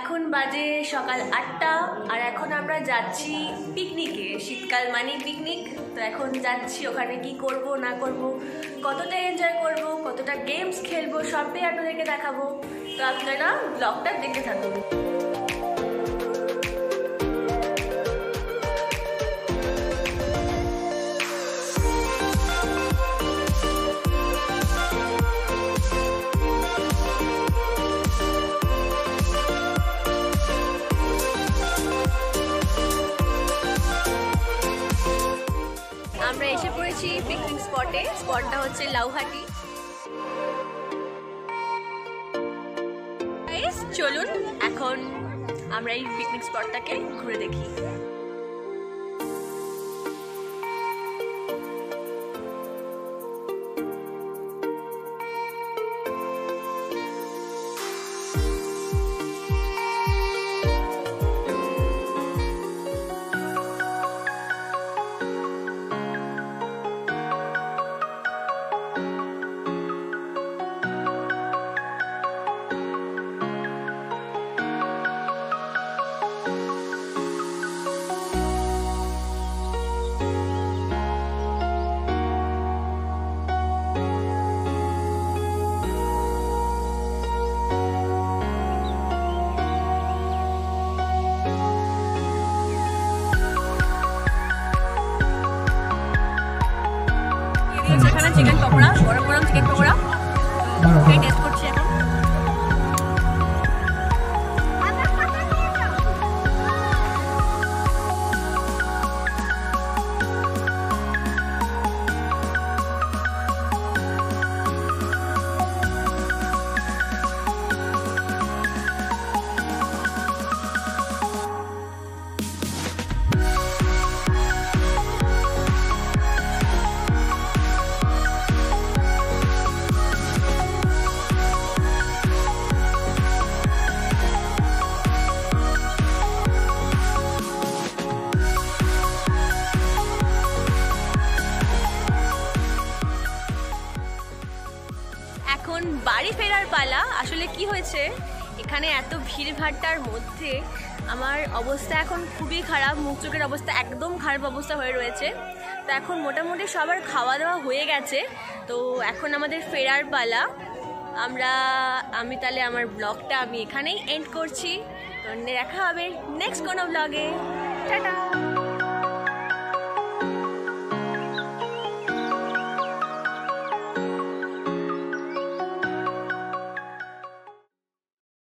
এখন বাজে সকাল 8টা আর এখন আমরা যাচ্ছি পিকনিকে। শীতকাল মানে পিকনিক, তো এখন যাচ্ছি। ওখানে কি করব না করব, কতটা এনজয় করব, কতটা গেমস খেলবো, সবটাই আপনাদেরকে দেখাবো। তো আপনারা ব্লগটা দেখতে থাকুন। আমরা এসে পড়েছি পিকনিক স্পটে। স্পটটা হচ্ছে লাউহাটি। চলুন এখন আমরা এই পিকনিক স্পটটাকে ঘুরে দেখি। এখানে চিকেন পকোড়া, গরম গরম চিকেন পকোড়া টেস্ট করছি এখন। এখন বাড়ি ফেরার পালা। আসলে কি হয়েছে, এখানে এত ভিড়ভাট্টার মধ্যে আমার অবস্থা এখন খুবই খারাপ, মুখ চোখের অবস্থা একদম খারাপ অবস্থা হয়ে রয়েছে। তো এখন মোটামুটি সবার খাওয়া দাওয়া হয়ে গেছে, তো এখন আমাদের ফেরার পালা। আমি তাহলে আমার ব্লগটা এখানেই এন্ড করছি। তো দেখা হবে নেক্সট কোনো ব্লগে। টাটা।